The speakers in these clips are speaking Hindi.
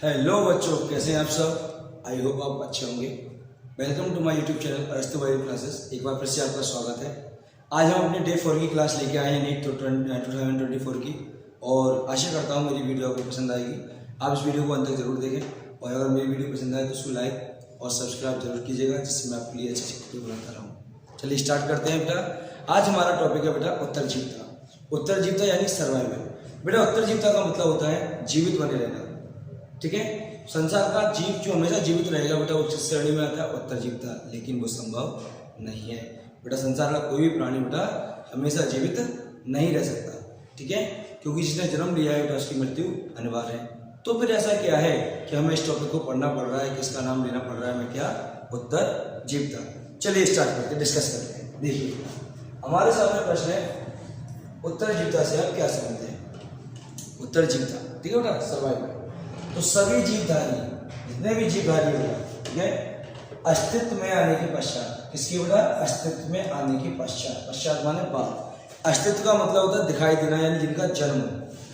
हेलो बच्चों, कैसे हैं आप सब। आई होप आप अच्छे होंगे। Welcome to my YouTube channel Arastu bio classes. एक बार फिर से आपका स्वागत है। आज हम अपने डे 4 की क्लास लेके आए हैं नीट 2024 की, और आशा करता हूँ मेरी वीडियो आपको पसंद आएगी। आप इस वीडियो को अंत तक जरूर देखें, और अगर मेरी वीडियो पसंद आए तो उसको लाइक और सब्सक्राइब जरूर कीजिएगा, जिससे मैं आपके लिए अच्छी अच्छी वीडियो बनाता रहूँ। चलिए स्टार्ट करते हैं बेटा। आज हमारा टॉपिक है बेटा उत्तर जीवता। उत्तर जीवता यानी सर्वाइवल। बेटा उत्तर जीवता का मतलब होता है जीवित बने रहना। ठीक है, संसार का जीव जो हमेशा जीवित रहेगा बेटा वो किस श्रेणी में आता है? उत्तर जीवता। लेकिन वो संभव नहीं है बेटा। संसार का कोई भी प्राणी बेटा हमेशा जीवित नहीं रह सकता। ठीक है, क्योंकि जिसने जन्म लिया है बेटा उसकी मृत्यु अनिवार्य है। तो फिर ऐसा क्या है कि हमें इस टॉपिक को पढ़ना पड़ रहा है, किसका नाम लेना पड़ रहा है? हमें क्या? उत्तर जीवता। चलिए स्टार्ट करते, डिस्कस करते हैं। देखिए हमारे सामने प्रश्न है, उत्तर जीवता से आप क्या समझते हैं? उत्तर जीवता, ठीक है बेटा, सर्वाइवल। तो सभी जीवधारी, जितने भी जीवधारी होगा, ठीक है, अस्तित्व में आने के पश्चात, किसकी बेटा? अस्तित्व में आने के पश्चात। पश्चात माने बाद। अस्तित्व का मतलब होता है दिखाई देना, यानी जिनका जन्म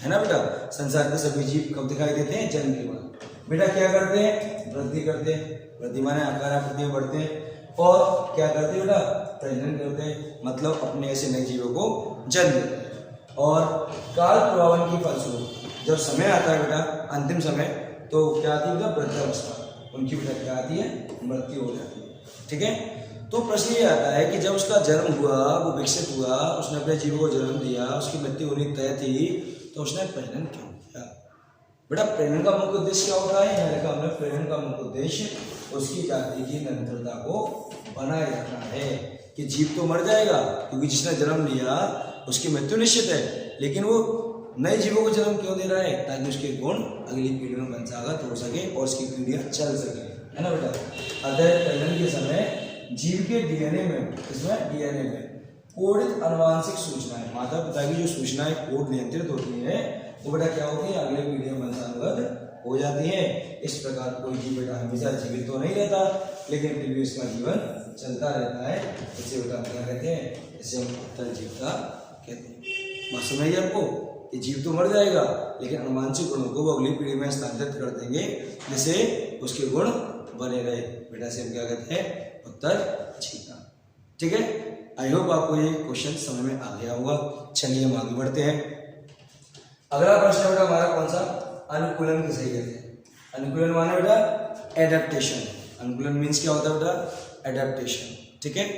है ना बेटा। संसार के सभी जीव कब दिखाई देते हैं? जन्म के बाद। बेटा क्या करते हैं? वृद्धि करते हैं। वृद्धि माने आकार आकृति में बढ़ते हैं। और क्या करते हैं बेटा? प्रजनन करते हैं, मतलब अपने ऐसे नए जीवों को जन्म देते हैं। और काल प्रभावन की फलस्वरूप जब समय आता है बेटा, अंतिम समय, तो क्या आती है बेटा? वृद्धावस्था। उनकी बेटा क्या आती है? मृत्यु हो जाती है। ठीक है, तो प्रश्न ये आता है कि जब उसका जन्म हुआ, वो विकसित हुआ, उसने अपने जीवों को जन्म दिया, उसकी मृत्यु होनी तय थी, तो उसने प्रजनन क्यों किया? बेटा प्रजनन का मुख्य उद्देश्य क्या होता है? यहाँ लिखा हमने, प्रजनन का मुख्य उद्देश्य उसकी जाति की निरंतरता को बनाए रखना है। कि जीव तो मर जाएगा, क्योंकि जिसने जन्म लिया उसकी मृत्यु निश्चित है, लेकिन वो नए जीवों को जन्म क्यों दे रहा है? ताकि उसके गुण अगली पीढ़ी में वंशागत हो सके और उसकी पीढ़ियां चल सके, है ना बेटा। अतः प्रजनन के समय जीव के डीएनए में, इसमें डीएनए में कोडित अनुवांशिक सूचनाएं, माता पिता की जो सूचनाएं कोड नियंत्रित होती है, वो बेटा क्या होती है? अगले पीढ़ी में वंशानुगत हो जाती है। इस प्रकार कोई जीव बेटा हमेशा जीवित तो नहीं रहता, लेकिन फिर भी उसका जीवन चलता रहता है। इसे बेटा क्या कहते हैं? इसे हम उत्तर जीवता कहते हैं। बात समझ आई आपको? ये जीव तो मर जाएगा, लेकिन अनुवांशिक गुणों को वो अगली पीढ़ी में स्थानांतरित कर देंगे, जिससे उसके गुण बने रहे। बेटा से हम क्या कहते हैं? उत्तर जीवता। ठीक है, आई होप आपको ये क्वेश्चन समझ में आ गया होगा। चलिए हम आगे बढ़ते हैं। अगला प्रश्न है बेटा हमारा कौन सा? अनुकूलन किसे कहते हैं? अनुकूलन माने बेटा एडेप्टेशन। अनुकूलन मीन्स क्या होता है बेटा? एडेप्टेशन। ठीक है,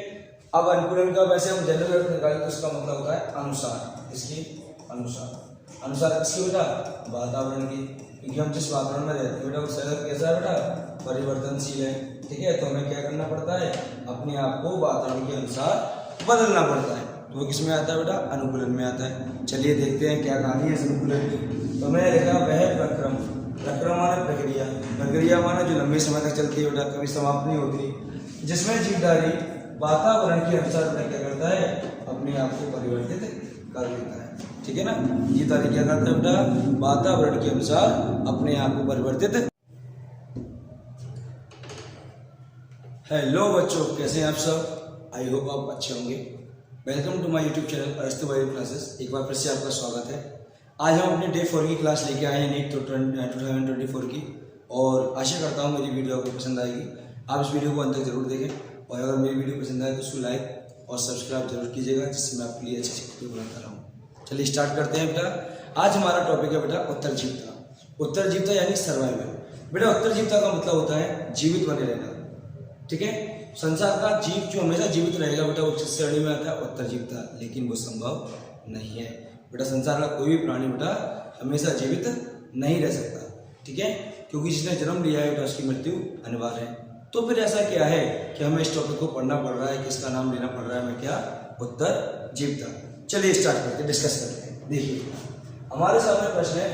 अब अनुकूलन का वैसे हम जनरल अर्थ निकालें तो इसका मतलब होता है अनुसार। इसकी अनुसार, अनुसार किसकी बेटा? वातावरण की। क्योंकि हम जिस वातावरण में रहते हैं बेटा, वो शरीर कैसा है बेटा? परिवर्तनशील है। ठीक है, तो हमें क्या करना पड़ता है? अपने आप को वातावरण के अनुसार बदलना पड़ता है। तो वो किस में आता है बेटा? अनुकूलन में आता है। चलिए देखते हैं क्या कहानी है इस अनुकूलन की। तो मैंने लिखा वह प्रक्रम। प्रक्रम माने प्रक्रिया। प्रक्रिया माने जो लंबे समय तक चलती है बेटा, कभी समाप्त नहीं होती, जिसमें जीवधारी वातावरण के अनुसार बेटा क्या करता है? अपने आप को परिवर्तित कर लेता है। ठीक है ना, जीवधारी क्या करता है बेटा? वातावरण के अनुसार अपने आप को परिवर्तित। हेलो बच्चों, कैसे हैं आप सब। आई होप आप अच्छे होंगे। Welcome to my YouTube channel Arastu bio classes. एक बार फिर से आपका स्वागत है। आज हम अपने डे 4 की क्लास लेके आए हैं नीट 2024 की, और आशा करता हूँ मेरी वीडियो आपको पसंद आएगी। आप इस वीडियो को अंत तक जरूर देखें, और अगर मेरी वीडियो पसंद आए तो उसको लाइक और सब्सक्राइब जरूर कीजिएगा, जिससे मैं आपके लिए अच्छी अच्छी वीडियो बनाता रहूँ। चलिए स्टार्ट करते हैं बेटा। आज हमारा टॉपिक है बेटा उत्तर जीवता। उत्तर जीवता यानी सर्वाइवल। बेटा उत्तर जीवता का मतलब होता है जीवित बने रहना। ठीक है, संसार का जीव जो हमेशा जीवित रहेगा बेटा वो किस श्रेणी में आता है? उत्तर जीवता। लेकिन वो संभव नहीं है बेटा। संसार का कोई भी प्राणी बेटा हमेशा जीवित नहीं रह सकता। ठीक है, क्योंकि जिसने जन्म लिया है बेटा उसकी मृत्यु अनिवार्य है। तो फिर ऐसा क्या है कि हमें इस टॉपिक को पढ़ना पड़ रहा है, किसका नाम लेना पड़ रहा है? हमें क्या? उत्तर जीवता। चलिए स्टार्ट करते, डिस्कस करते हैं। देखिए हमारे सामने प्रश्न है,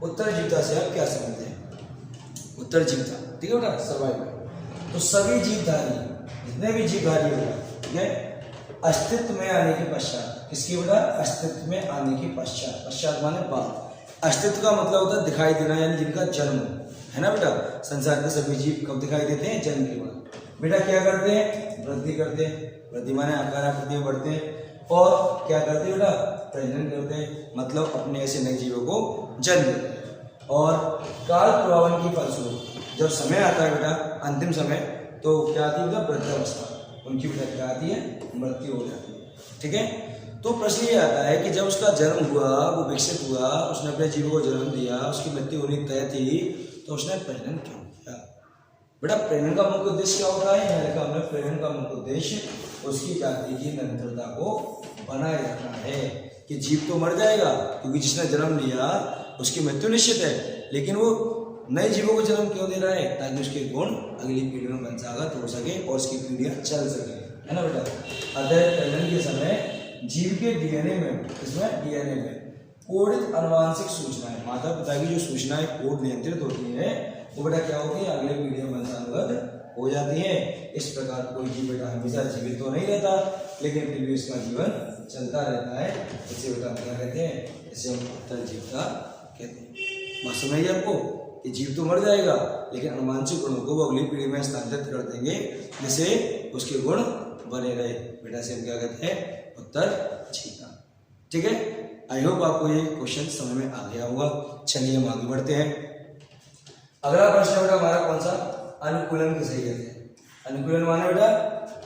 उत्तर जीवता से आप क्या समझते हैं? उत्तर जीवता, ठीक है बेटा, सर्वाइवल। तो सभी जीवधारी, जितने भी जीवधारी होगा, ठीक है, अस्तित्व में आने के पश्चात, किसकी बेटा? अस्तित्व में आने के पश्चात। पश्चात माने बाद। अस्तित्व का मतलब होता है दिखाई देना, यानी जिनका जन्म है ना बेटा। संसार के सभी जीव कब दिखाई देते हैं? जन्म के बाद। बेटा क्या करते हैं? वृद्धि करते हैं। वृद्धि माने आकार आकृति में बढ़ते हैं। और क्या करते हैं बेटा? प्रजनन करते हैं, मतलब अपने ऐसे नए जीवों को जन्म देते हैं। और काल प्रभावन की फलस्वरूप जब समय आता है बेटा अंतिम समय, तो क्या आती है बेटा वृद्धावस्था, उनकी बेटा क्या आती है मृत्यु हो जाती है। ठीक है, तो प्रश्न ये आता है कि जब उसका जन्म हुआ, वो विकसित हुआ, उसने अपने जीवों को जन्म दिया, उसकी मृत्यु होनी तय थी, तो उसने प्रजनन क्यों किया? बेटा प्रजनन का मुख्य उद्देश्य क्या होता है? यहाँ लिखा हमने प्रजनन का मुख्य उद्देश्य उसकी जाति की निरंतरता को बनाए रखना है कि जीव तो मर जाएगा क्योंकि जिसने जन्म लिया उसकी मृत्यु निश्चित है, लेकिन वो नए जीवों को जन्म क्यों दे रहा है? ताकि उसके गुण अगली पीढ़ी में वंशागत हो सके और उसकी पीढ़ियां चल सके, है ना बेटा। अतः प्रजनन के समय जीव के डीएनए में, इसमें डीएनए में कोडित अनुवांशिक सूचनाएं, माता पिता की जो सूचनाएं कोड नियंत्रित होती है, वो बेटा क्या होती है अगले पीढ़ी में वंशानुगत हो जाती है। इस प्रकार कोई जीव बेटा हमेशा जीवित तो नहीं रहता, लेकिन फिर भी उसका जीवन चलता रहता है। इसे बेटा क्या कहते हैं? इसे हम उत्तर जीवता कहते हैं। बात समझ आई आपको? ये जीव तो मर जाएगा, लेकिन अनुवांशिक गुणों को वो अगली पीढ़ी में स्थानांतरित कर देंगे जिससे उसके गुण बने रहे। बेटा से हम क्या कहते हैं? उत्तर जीवता। ठीक है, आई होप आपको ये क्वेश्चन समझ में आ गया होगा। चलिए हम आगे बढ़ते हैं। अगला प्रश्न बेटा हमारा कौन सा? अनुकूलन किसे कहते हैं? अनुकूलन माने बेटा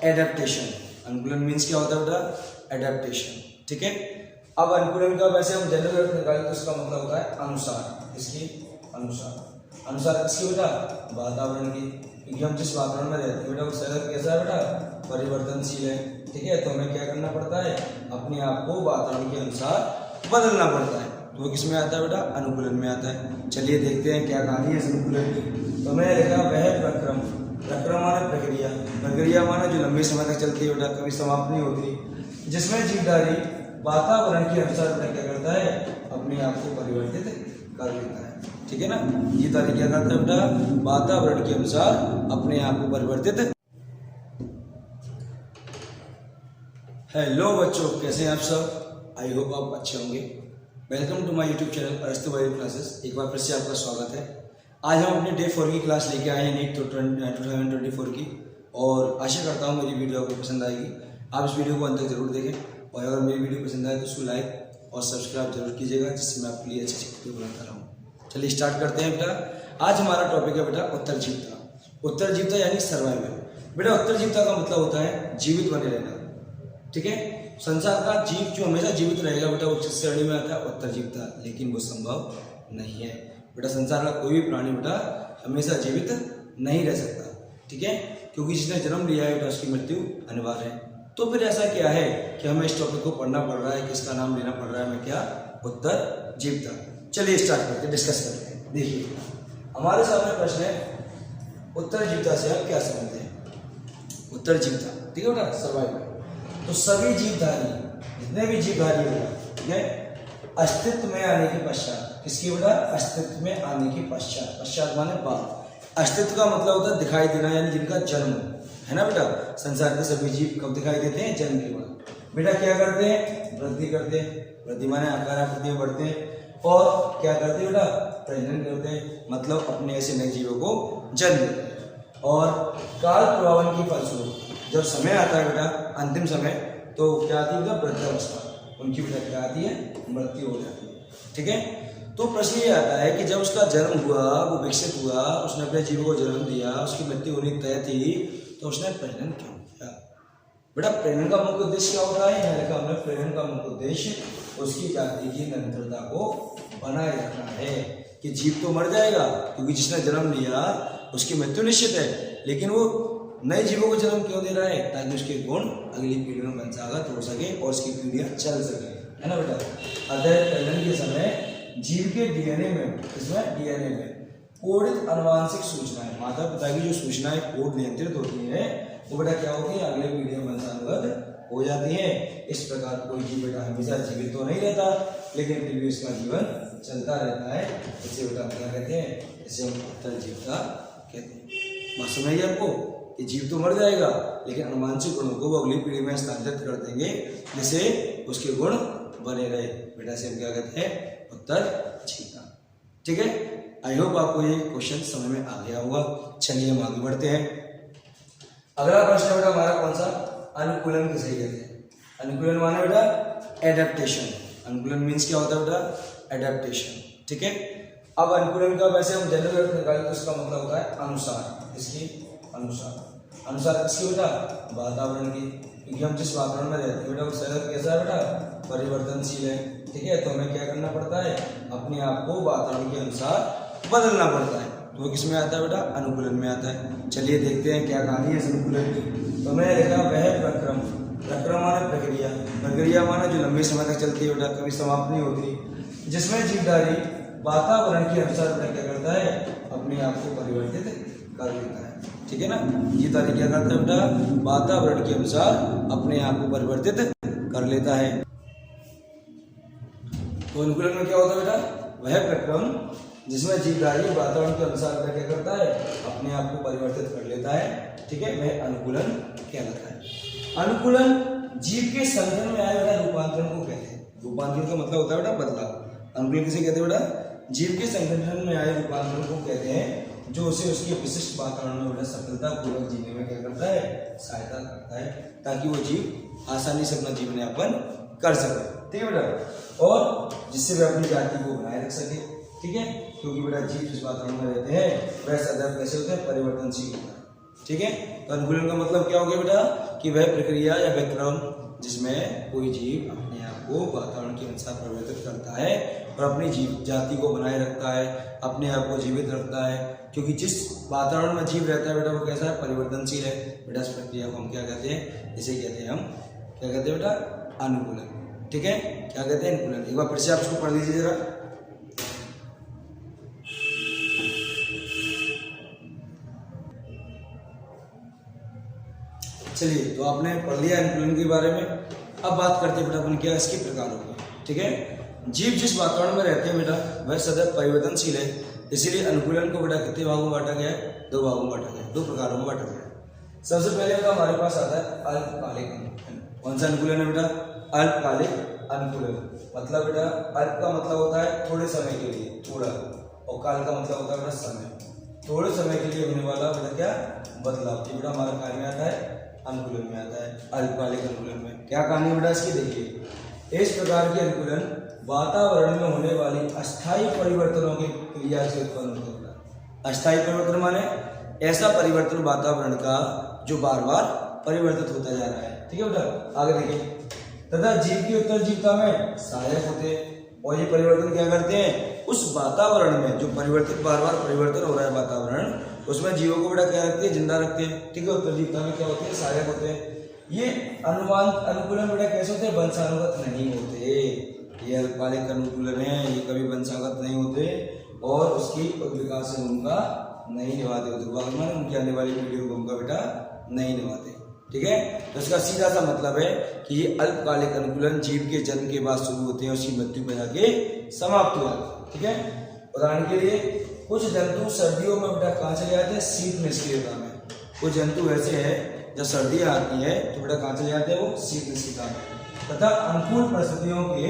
एडेप्टेशन। अनुकूलन मीन्स क्या होता है बेटा? एडेप्टेशन। ठीक है, अब अनुकूलन का वैसे हम जनरल अर्थ निकालें तो इसका मतलब होता है अनुसार। इसकी अनुसार, अनुसार किसकी बेटा? वातावरण की, क्योंकि हम जिस वातावरण में रहते हैं बेटा वो शरीर कैसा है बेटा? परिवर्तनशील है। ठीक है, तो हमें क्या करना पड़ता है? अपने आप को वातावरण के अनुसार बदलना पड़ता है। तो वो किस में आता है बेटा? अनुकूलन में आता है। चलिए देखते हैं क्या कहानी है इस अनुकूलन की। तो मैंने लिखा वह प्रक्रम, प्रक्रम माने प्रक्रिया, प्रक्रिया माने जो लंबे समय तक चलती है बेटा, कभी समाप्त नहीं होती, जिसमें जीवधारी वातावरण के अनुसार बेटा क्या करता है? अपने आप को परिवर्तित कर लेता है। ठीक है ना, जीवधारी क्या करता है बेटा? वातावरण के अनुसार अपने आप को परिवर्तित। हेलो बच्चों, कैसे हैं आप सब? आई होप आप अच्छे होंगे। Welcome to my YouTube channel Arastu bio classes. एक बार फिर से आपका स्वागत है। आज हम अपने डे 4 की क्लास लेके आए हैं नीट 2024 की, और आशा करता हूँ मेरी वीडियो आपको पसंद आएगी। आप इस वीडियो को अंत तक जरूर देखें, और अगर मेरी वीडियो पसंद आए तो उसको लाइक और सब्सक्राइब जरूर कीजिएगा, जिससे मैं आपके लिए अच्छी अच्छी वीडियो बनाता रहूँ। चलिए स्टार्ट करते हैं बेटा। आज हमारा टॉपिक है बेटा उत्तर जीवता। उत्तर जीवता यानी सर्वाइवल। बेटा उत्तर जीवता का मतलब होता है जीवित बने रहना। ठीक है, संसार का जीव जो हमेशा जीवित रहेगा बेटा वो किस श्रेणी में आता है? उत्तर जीवता। लेकिन वो संभव नहीं है बेटा। संसार का कोई भी प्राणी बेटा हमेशा जीवित नहीं रह सकता। ठीक है, क्योंकि जिसने जन्म लिया है बेटा उसकी मृत्यु अनिवार्य है। तो फिर ऐसा क्या है कि हमें इस टॉपिक को पढ़ना पड़ रहा है, किसका नाम लेना पड़ रहा है? हमें क्या? उत्तर जीवता। चलिए स्टार्ट करते, डिस्कस करते हैं। देखिए हमारे सामने प्रश्न है उत्तर जीवता से आप क्या समझते हैं? उत्तर जीवता, ठीक है बेटा, सर्वाइवल। तो सभी जीवधारी, जितने भी जीवधारी होगा, ठीक है, अस्तित्व में आने के पश्चात, किसकी बेटा? अस्तित्व में आने के पश्चात। पश्चात माने बाद। अस्तित्व का मतलब होता है दिखाई देना, यानी जिनका जन्म है ना बेटा। संसार के सभी जीव कब दिखाई देते हैं? जन्म के बाद। बेटा क्या करते हैं? वृद्धि करते हैं। वृद्धि माने आकार आकृति में बढ़ते हैं। और क्या करते हैं बेटा? प्रजनन करते हैं, मतलब अपने ऐसे नए जीवों को जन्म देते हैं। और काल प्रभावन की फलस्वरूप जब समय आता है बेटा अंतिम समय, तो क्या आती है बेटा? वृद्धावस्था, उनकी बेटा क्या आती है? मृत्यु हो जाती है। ठीक है, तो प्रश्न ये आता है कि जब उसका जन्म हुआ, वो विकसित हुआ, उसने अपने जीवों को जन्म दिया, उसकी मृत्यु होनी तय थी, तो उसने प्रजनन क्यों किया? बेटा प्रजनन का मुख्य उद्देश्य क्या होता है? यहाँ लिखा हमने प्रजनन का मुख्य उद्देश्य उसकी जाति की निरंतरता को बनाए रखना है कि जीव तो मर जाएगा क्योंकि जिसने जन्म लिया उसकी मृत्यु निश्चित है, लेकिन वो नए जीवों को जन्म क्यों दे रहा है? ताकि उसके गुण अगली पीढ़ी में वंशागत हो सके और उसकी पीढ़ियां चल सके, है ना बेटा। अतः प्रजनन के समय जीव के डीएनए में, इसमें डीएनए में कोडित अनुवांशिक सूचनाएं, माता पिता की जो सूचनाएं कोड नियंत्रित होती है, वो बेटा क्या होती है? अगले पीढ़ी में वंशानुगत हो जाती है। इस प्रकार कोई जीव बेटा हमेशा जीवित तो नहीं रहता, लेकिन फिर भी उसका जीवन चलता रहता है। इसे बेटा क्या कहते हैं? इसे हम उत्तर जीवता कहते हैं। बात समझ आई आपको? ये जीव तो मर जाएगा, लेकिन अनुवांशिक गुणों को वो अगली पीढ़ी में स्थानांतरित कर देंगे जिससे उसके गुण बने रहे। बेटा से हम क्या कहते हैं? उत्तर जीवता। ठीक है, आई होप आपको ये क्वेश्चन समझ में आ गया होगा। चलिए हम आगे बढ़ते हैं। अगला प्रश्न बेटा हमारा कौन सा? अनुकूलन किसे कहते हैं? अनुकूलन माने बेटा एडेप्टेशन। अनुकूलन मीन्स क्या होता है बेटा? एडेप्टेशन। ठीक है, अब अनुकूलन का वैसे हम जनरल अर्थ निकालें तो इसका मतलब होता है अनुसार, इसकी अनुसार। अनुसार किसकी बेटा? वातावरण की, क्योंकि हम जिस वातावरण में रहते हैं बेटा वो शरीर कैसा है बेटा? परिवर्तनशील है। ठीक है, तो हमें क्या करना पड़ता है? अपने आप को वातावरण के अनुसार बदलना पड़ता है। तो वो किस में आता है बेटा? अनुकूलन में आता है। चलिए देखते हैं क्या कहानी है इस अनुकूलन की। तो मैंने लिखा वह प्रक्रम, प्रक्रम माने प्रक्रिया, प्रक्रिया माने जो लंबे समय तक चलती है बेटा, कभी समाप्त नहीं होती, जिसमें जीवधारी वातावरण के अनुसार बेटा क्या करता है? अपने आप को परिवर्तित कर लेता है। ठीक है ना, जीवधारी क्या करता है बेटा? वातावरण के अनुसार अपने आप को परिवर्तित कर लेता है। तो अनुकूलन में क्या होता है बेटा? वह प्रक्रम जिसमें जीवधारी वातावरण के अनुसार क्या करता है? अपने आप को परिवर्तित कर लेता है। ठीक है, वह अनुकूलन कहलाता है। अनुकूलन जीव के संगठन में आए बेटा रूपांतरण को कहते हैं। रूपांतरण का मतलब होता है बेटा बदलाव। अनुकूलन किसे कहते हैं बेटा? जीव के संगठन में आए रूपांतरण को कहते हैं, जो उसे उसके विशिष्ट वातावरण में बेटा सफलतापूर्वक जीने में क्या करता है? सहायता करता है, ताकि वो जीव आसानी से अपना जीवन यापन कर सके। ठीक है बेटा, और जिससे वे अपनी जाति को बनाए रख सके। ठीक है, क्योंकि बेटा जीव जिस वातावरण में रहते हैं वह सदैव कैसे होते हैं? परिवर्तनशील होता है। ठीक है, तो अनुकूलन का मतलब क्या हो गया बेटा? कि वह प्रक्रिया या वह क्रम जिसमें कोई जीव अपने आप को वातावरण के अनुसार परिवर्तित करता है और अपनी जीव जाति को बनाए रखता है, अपने आप को जीवित रखता है। क्योंकि जिस वातावरण में जीव रहता है बेटा वो कैसा है? परिवर्तनशील है। बेटा इस प्रक्रिया को हम क्या कहते हैं? इसे कहते हैं हम क्या कहते हैं बेटा? अनुकूलन। ठीक है, क्या कहते हैं? अनुकूलन। एक बार फिर से आप इसको पढ़ लीजिए जरा। चलिए, तो आपने पढ़ लिया अनुकूलन के बारे में। अब बात करते हैं बेटा अपन क्या इसके प्रकारों की। ठीक है, जीव जिस वातावरण में रहते हैं बेटा वह सदैव परिवर्तनशील है, इसीलिए अनुकूलन को बेटा कितने भागों में बांटा गया है? 2 भागों में बांटा गया है, 2 प्रकारों में बांटा गया है। सबसे पहले बेटा हमारे पास आता है अल्पकालिक अनुकूलन। कौन सा अनुकूलन है बेटा? अल्पकालिक अनुकूलन। मतलब बेटा अल्प का मतलब होता है थोड़े समय के लिए, थोड़ा, और काल का मतलब होता है बेटा समय। थोड़े समय के लिए होने वाला बेटा क्या? बदलाव। बेटा हमारा कार्य में आता है अनुकूलन में आता है, अल्पकालिक अनुकूलन में। क्या कहानी बेटा इसकी? देखिए, इस प्रकार के अनुकूलन वातावरण में होने वाली अस्थायी परिवर्तनों की क्रिया से उत्पन्न होता है। अस्थायी परिवर्तन माने ऐसा परिवर्तन वातावरण का जो बार बार परिवर्तित होता जा रहा है। ठीक है बेटा, आगे देखिए। तथा जीव की उत्तरजीविता में सहायक होते हैं, और ये परिवर्तन क्या करते हैं? उस वातावरण में जो परिवर्तित बार बार परिवर्तन हो रहा है वातावरण, उसमें जीवों को बेटा क्या रखते हैं? जिंदा रखते हैं। ठीक है, उत्तरजीविता में क्या होते हैं? सहायक होते हैं। ये अनुकूलन बेटा कैसे होते हैं? वंशानुगत नहीं होते। ये अल्पकालिक अनुकूलन है, ये कभी वंशागत नहीं होते और उसकी विकास से भूमिका नहीं निभाते होते। उनकी आने वाली पीढ़ी को भूमिका बेटा नहीं निभाते। ठीक है, तो इसका सीधा सा मतलब है कि ये अल्पकालिक अनुकूलन जीव के जन्म के बाद शुरू होते हैं, उसकी मृत्यु पे जाके समाप्त हो जाते हैं। ठीक है, उदाहरण के लिए कुछ जंतु सर्दियों में बेटा कहाँ चले जाते हैं? शीत निष्क्रियता में। कुछ जंतु ऐसे हैं जब सर्दियाँ आती है तो बेटा कहाँ चले जाते हैं? वो शीत निष्क्रियता में। तथा अनुकूल परिस्थितियों के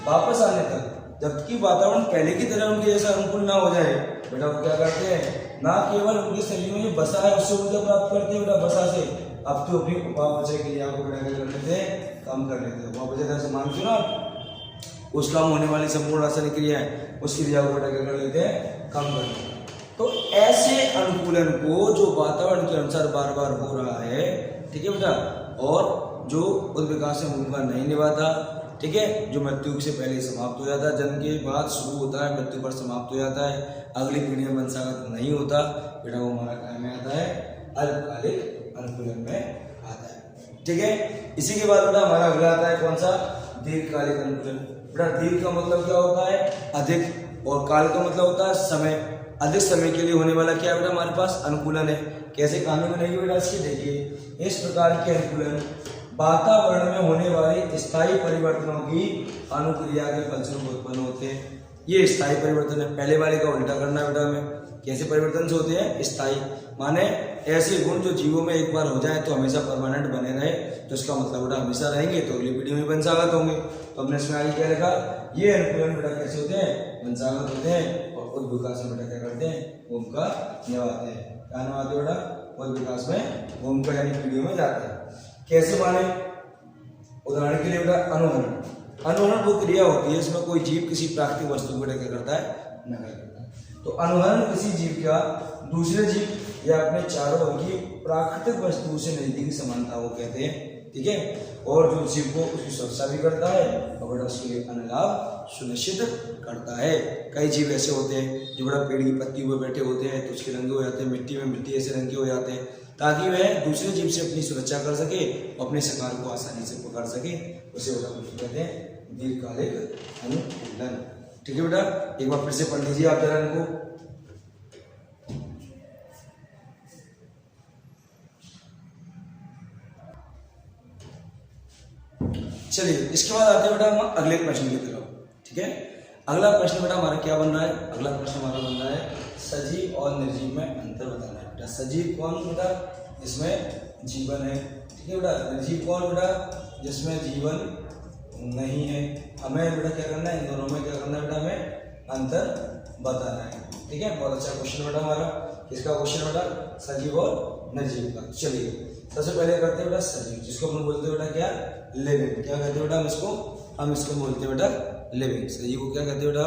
वापस आने तक, जबकि वातावरण पहले की तरह उनके जैसा अनुकूल ना हो जाए, बेटा वो क्या करते हैं? ना केवल उनके शरीर में जो बसा है उससे ऊर्जा प्राप्त करते हैं बेटा, बसा से अब तो अपनी उपापचय क्रिया को बेटा क्या कर लेते हैं? कम कर लेते हैं। उपापचय का समान क्यों ना उसका होने वाली संपूर्ण रासायनिक क्रिया है, उस क्रिया को बेटा क्या कर लेते हैं? कम कर लेते हैं। तो ऐसे अनुकूलन को जो वातावरण के अनुसार बार बार हो रहा है, ठीक है बेटा, और जो उस विकास में भूमिका नहीं निभाता, ठीक है, जो मृत्यु से पहले समाप्त हो जाता है, जन्म के बाद शुरू होता है, मृत्यु पर समाप्त हो जाता है, अगली पीढ़ी में वंशागत नहीं होता, बेटा वो हमारा काय में आता है? अल्पकालिक अनुकूलन में आता है। ठीक है, इसी के बाद बेटा हमारा अगला आता है कौन सा? दीर्घकालिक अनुकूलन। बेटा दीर्घ का मतलब क्या होता है? अधिक, और काल का मतलब होता है समय। अधिक समय के लिए होने वाला क्या है बेटा? हमारे पास अनुकूलन है। कैसे कहानी बनेगी बेटा इसकी? देखिए, इस प्रकार के अनुकूलन वातावरण में होने वाली स्थायी परिवर्तनों की अनुक्रिया के फलस्वरूप उत्पन्न होते हैं। ये स्थायी परिवर्तन है। पहले वाले का उल्टा करना है बेटा हमें। कैसे परिवर्तन से होते हैं? स्थायी माने ऐसे गुण जो जीवों में एक बार हो जाए तो हमेशा परमानेंट बने रहे, तो इसका मतलब बेटा हमेशा रहेंगे, तो अगली पीढ़ी में वंशागत होंगे। तो हमने इसमें आगे क्या लिखा? ये अनुकूलन बेटा कैसे होते हैं? वंशागत होते हैं, और उस विकास में बेटा क्या करते हैं? भूमिका निभाते हैं। क्या निभाते बेटा? उस विकास में भूमिका यानी पीढ़ियों में जाते हैं। कैसे माने? उदाहरण के लिए बेटा अनुहरण। अनुहरण वो क्रिया होती है इसमें कोई जीव किसी प्राकृतिक वस्तु को बेटा क्या करता है? नकल करता है। तो अनुहरण किसी जीव का दूसरे जीव या अपने चारों ओर की प्राकृतिक वस्तुओं से नजदीकी समानता को कहते हैं, ठीक है। और जो जीव को उसकी सुरक्षा भी करता है और बड़ा उसके लिए अनलाभ सुनिश्चित करता है। कई जीव ऐसे होते हैं जो बड़ा पेड़ की पत्ती पर बैठे होते हैं तो उसके रंगे हो जाते हैं, मिट्टी में मिट्टी ऐसे रंगे हो जाते हैं ताकि वह दूसरे जीव से अपनी सुरक्षा कर सके और अपने शिकार को आसानी से पकड़ सके। उसे कहते हैं दीर्घकालिक अनुकूलन, ठीक है बेटा। एक बार फिर से पढ़ लीजिए आप जरा इनको। चलिए इसके बाद आते हैं बेटा हम अगले प्रश्न की तरफ, ठीक है। अगला प्रश्न बेटा हमारा क्या बन रहा है? अगला प्रश्न हमारा बन रहा है सजीव और निर्जीव में अंतर बताना है बेटा। सजीव कौन बेटा? जिसमें जीवन है, ठीक है बेटा। निर्जीव कौन बेटा? जिसमें जीवन नहीं है। हमें बेटा क्या करना है? इन दोनों में क्या करना है बेटा? हमें अंतर बताना है, ठीक है। बहुत अच्छा क्वेश्चन बेटा हमारा। किसका क्वेश्चन बेटा? सजीव और निर्जीव का। चलिए सबसे पहले करते हैं बेटा सजीव, जिसको हम बोलते हैं बेटा क्या? लिविंग। क्या कहते हैं बेटा हम इसको बोलते हैं बेटा लिविंग। सजीव को क्या कहते हैं बेटा?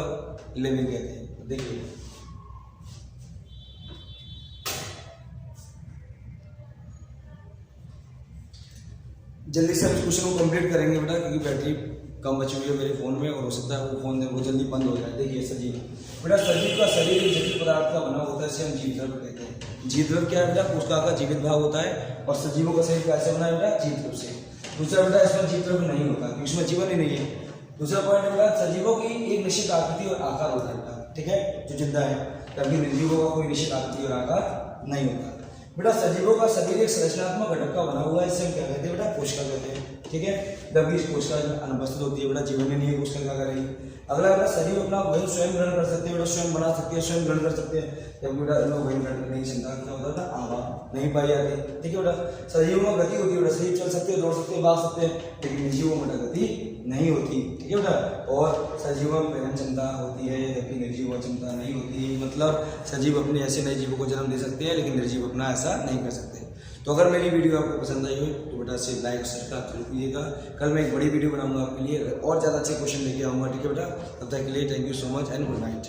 लिविंग कहते हैं। देखिए जल्दी से इस क्वेश्चन को कंप्लीट करेंगे बेटा क्योंकि बैटरी कम बची हुई है मेरे फोन में और हो सकता है वो फोन वो जल्दी बंद हो जाए। देखिए सजीव बेटा, सजीव का शरीर एक जटिल पदार्थ का बना होता है, इसे हम जीवद्रव्य कहते हैं। जीवद्रव्य क्या है बेटा? कोशिका का जीवित भाग होता है और सजीवों का शरीर कैसे बना है बेटा? जीवद्रव्य से। दूसरा बेटा इसमें जीवद्रव्य नहीं होता क्योंकि इसमें जीवन ही नहीं है। दूसरा पॉइंट है बेटा सजीवों की एक निश्चित आकृति और आकार होता है बेटा, ठीक है, जो जिंदा है, जबकि निर्जीवों का कोई निश्चित आकृति और आकार नहीं होता बेटा। सजीवों का शरीर एक संरचनात्मक घटक का बना हुआ है, इसे हम क्या कहते हैं बेटा? कोशिका कहते हैं, ठीक है। जबकि इस कोशिका अनुपस्थित होती है बेटा, जीवन में नहीं है, कोशिका क्या करेगी? अगला बेटा सजीव अपना वजन स्वयं ग्रहण कर सकते हैं बेटा, स्वयं बना सकते हैं, स्वयं ग्रहण कर सकते हैं। जब बेटा लोग वजन ग्रहण करने की क्षमता क्या होता है? आवा नहीं पाई जाती, ठीक है बेटा। सजीवों में गति होती है बेटा, सजीव चल सकते हैं, दौड़ सकते हैं, भाग सकते हैं, लेकिन निर्जीवों में गति नहीं होती, ठीक है बेटा। और सजीवों में प्रजनन क्षमता होती है जबकि निर्जीव क्षमता नहीं होती। मतलब सजीव अपने ऐसे नए जीवों को जन्म दे सकते हैं लेकिन निर्जीव अपना ऐसा नहीं कर सकते। तो अगर मेरी वीडियो आपको पसंद आई हो तो बेटा से लाइक सब्सक्राइब जरूर कीजिएगा। कल मैं एक बड़ी वीडियो बनाऊंगा आपके लिए और ज़्यादा अच्छे क्वेश्चन लेके आऊँगा, ठीक है बेटा। तब तक के लिए thank you so much and good night.